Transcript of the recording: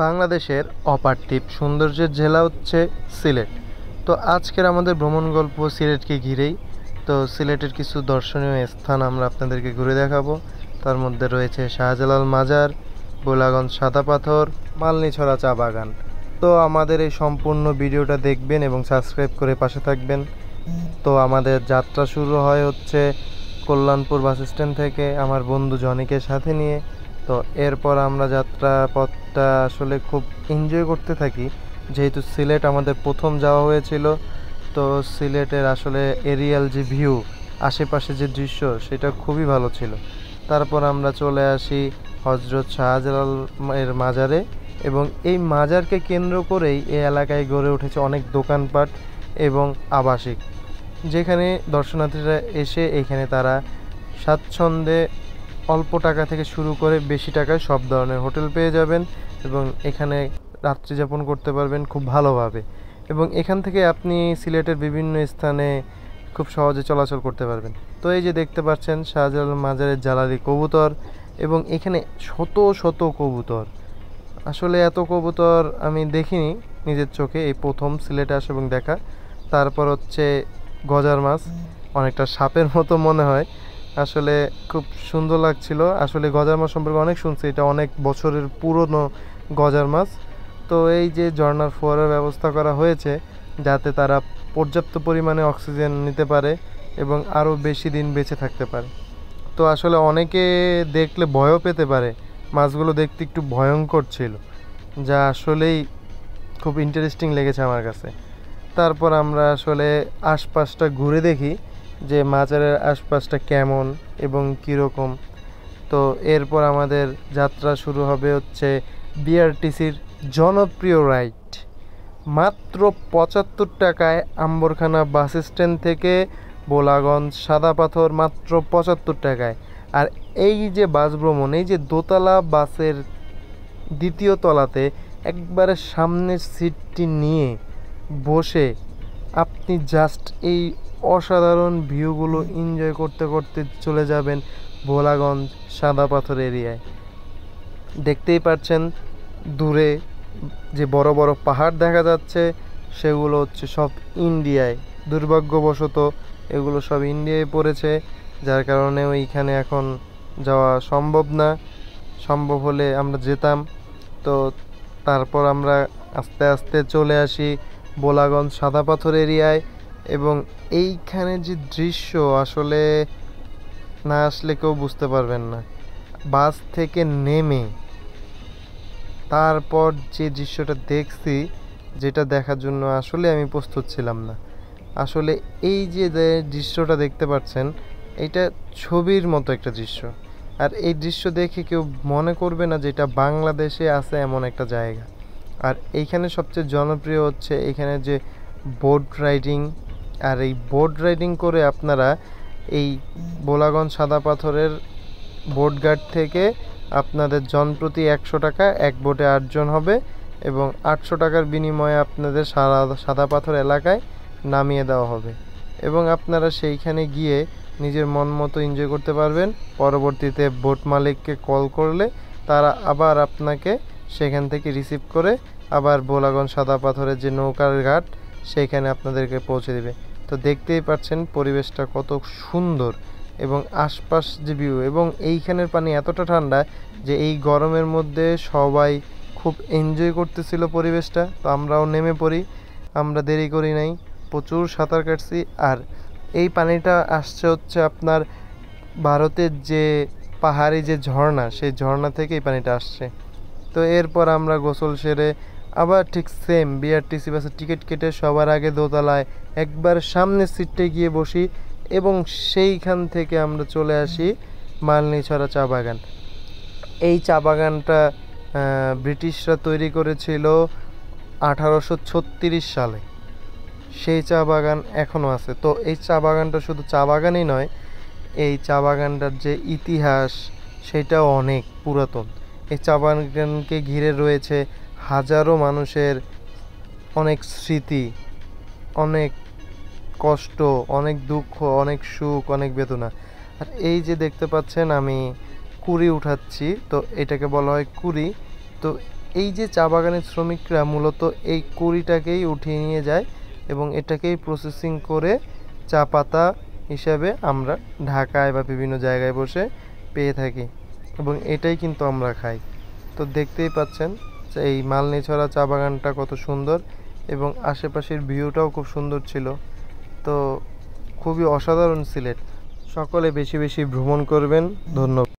বাংলাদেশের অপার্থিব সৌন্দর্যের জেলা হচ্ছে সিলেট। তো আজকের আমাদের ভ্রমণ গল্প সিলেটকে ঘিরেই। তো সিলেটের কিছু দর্শনীয় স্থান আমরা আপনাদেরকে ঘুরে দেখাবো। তার মধ্যে রয়েছে শাহজালাল মাজার, বোলাগঞ্জ সাদা পাথর, মালনীছড়া চা বাগান। তো আমাদের এই সম্পূর্ণ ভিডিওটা দেখবেন এবং সাবস্ক্রাইব করে পাশে থাকবেন। তো আমাদের যাত্রা শুরু হয় হচ্ছে কল্যাণপুর বাস স্ট্যান্ড থেকে আমার বন্ধু জনিকে সাথে নিয়ে। তো এরপর আমরা যাত্রা পথটা আসলে খুব এনজয় করতে থাকি, যেহেতু সিলেট আমাদের প্রথম যাওয়া হয়েছিল। তো সিলেটের আসলে এরিয়াল যে ভিউ, আশেপাশে যে দৃশ্য, সেটা খুবই ভালো ছিল। তারপর আমরা চলে আসি হজরত শাহজালাল এর মাজারে, এবং এই মাজারকে কেন্দ্র করেই এই এলাকায় গড়ে উঠেছে অনেক দোকানপাট এবং আবাসিক, যেখানে দর্শনার্থীরা এসে এখানে তারা স্বাচ্ছন্দ্যে অল্প টাকা থেকে শুরু করে বেশি টাকায় সব ধরনের হোটেল পেয়ে যাবেন এবং এখানে রাত্রি যাপন করতে পারবেন খুব ভালোভাবে। এবং এখান থেকে আপনি সিলেটের বিভিন্ন স্থানে খুব সহজে চলাচল করতে পারবেন। তো এই যে দেখতে পাচ্ছেন শাহজালাল মাজারের জালালি কবুতর, এবং এখানে শত শত কবুতর। আসলে এত কবুতর আমি দেখিনি নিজের চোখে, এই প্রথম সিলেটে আসা এবং দেখা। তারপর হচ্ছে গজার মাছ, অনেকটা সাপের মতো মনে হয়, আসলে খুব সুন্দর লাগছিল। আসলে গজার মাছ সম্পর্কে অনেক শুনছি, এটা অনেক বছরের পুরনো গজার মাছ। তো এই যে ঝর্ণার ফোয়ারার ব্যবস্থা করা হয়েছে যাতে তারা পর্যাপ্ত পরিমাণে অক্সিজেন নিতে পারে এবং আরও বেশি দিন বেঁচে থাকতে পারে। তো আসলে অনেকে দেখলে ভয়ও পেতে পারে, মাছগুলো দেখতে একটু ভয়ঙ্কর ছিল, যা আসলেই খুব ইন্টারেস্টিং লেগেছে আমার কাছে। তারপর আমরা আসলে আশপাশটা ঘুরে দেখি যে মাজারের আশপাশটা কেমন এবং কীরকম। তো এরপর আমাদের যাত্রা শুরু হবে হচ্ছে বিআরটিসির জনপ্রিয় রাইড। মাত্র ৭৫ টাকায় আম্বরখানা বাস স্ট্যান্ড থেকে বোলাগঞ্জ সাদা পাথর মাত্র ৭৫ টাকায়। আর এই যে বাস ভ্রমণ, এই যে দোতলা বাসের দ্বিতীয় তলাতে একবারে সামনের সিটটি নিয়ে বসে আপনি জাস্ট এই অসাধারণ ভিউগুলো এনজয় করতে করতে চলে যাবেন ভোলাগঞ্জ সাদা পাথর এরিয়ায়। দেখতেই পাচ্ছেন দূরে যে বড় বড় পাহাড় দেখা যাচ্ছে, সেগুলো হচ্ছে সব ইন্ডিয়ায়। দুর্ভাগ্যবশত এগুলো সব ইন্ডিয়ায় পড়েছে, যার কারণে ওইখানে এখন যাওয়া সম্ভব না। সম্ভব হলে আমরা যেতাম। তো তারপর আমরা আস্তে আস্তে চলে আসি বোলাগঞ্জ সাদা পাথর এরিয়ায়, এবং এইখানে যে দৃশ্য আসলে না আসলে কেউ বুঝতে পারবেন না। বাস থেকে নেমে তারপর যে দৃশ্যটা দেখছি, যেটা দেখার জন্য আসলে আমি প্রস্তুত ছিলাম না। আসলে এই যে দৃশ্যটা দেখতে পাচ্ছেন, এটা ছবির মতো একটা দৃশ্য। আর এই দৃশ্য দেখে কেউ মনে করবে না যে এটা বাংলাদেশে আছে এমন একটা জায়গা। আর এইখানে সবচেয়ে জনপ্রিয় হচ্ছে এখানে যে বোট রাইডিং। আর এই বোট রাইডিং করে আপনারা এই বোলাগঞ্জ সাদা পাথরের বোট ঘাট থেকে আপনাদের জনপ্রতি ১০০ টাকা, এক বোটে ৮ জন হবে, এবং ৮০০ টাকার বিনিময়ে আপনাদের সাদা পাথর এলাকায় নামিয়ে দেওয়া হবে, এবং আপনারা সেইখানে গিয়ে নিজের মন মতো এনজয় করতে পারবেন। পরবর্তীতে বোট মালিককে কল করলে তারা আবার আপনাকে সেখান থেকে রিসিভ করে আবার বোলাগঞ্জ সাদা পাথরের যে নৌকার ঘাট, সেইখানে আপনাদেরকে পৌঁছে দেবে। তো দেখতেই পাচ্ছেন পরিবেশটা কত সুন্দর এবং আশপাশ যে ভিউ, এবং এইখানের পানি এতটা ঠান্ডা যে এই গরমের মধ্যে সবাই খুব এনজয় করতেছিল পরিবেশটা। তো আমরাও নেমে পড়ি, আমরা দেরি করি নাই, প্রচুর সাঁতার কাটছি। আর এই পানিটা আসছে হচ্ছে আপনার ভারতের যে পাহাড়ি যে ঝর্ণা, সেই ঝর্ণা থেকে এই পানিটা আসছে। তো এরপর আমরা গোসল সেরে আবার ঠিক সেম বিআরটিসি বাসের টিকিট কেটে সবার আগে দোতলায় একবার সামনের সিটে গিয়ে বসি, এবং সেইখান থেকে আমরা চলে আসি মালনীছড়া চা বাগান। এই চা বাগানটা ব্রিটিশরা তৈরি করেছিল 1836 সালে। সেই চা বাগান এখনও আছে। তো এই চা বাগানটা শুধু চা বাগানই নয়, এই চা বাগানটার যে ইতিহাস সেটাও অনেক পুরাতন। এই চা বাগানকে ঘিরে রয়েছে হাজারো মানুষের অনেক স্মৃতি, অনেক কষ্ট, অনেক দুঃখ, অনেক সুখ, অনেক বেদনা। আর এই যে দেখতে পাচ্ছেন আমি কুড়ি উঠাচ্ছি, তো এটাকে বলা হয় কুড়ি। তো এই যে চা বাগানের শ্রমিকরা মূলত এই কুড়িটাকেই উঠিয়ে নিয়ে যায় এবং এটাকেই প্রসেসিং করে চা পাতা হিসাবে আমরা ঢাকায় বা বিভিন্ন জায়গায় বসে পেয়ে থাকি এবং এটাই কিন্তু আমরা খাই। তো দেখতেই পাচ্ছেন যে এই মালনীছড়া চা বাগানটা কত সুন্দর এবং আশেপাশের ভিউটাও খুব সুন্দর ছিল। তো খুবই অসাধারণ সিলেট। সকলে বেশি বেশি ভ্রমণ করবেন। ধন্যবাদ।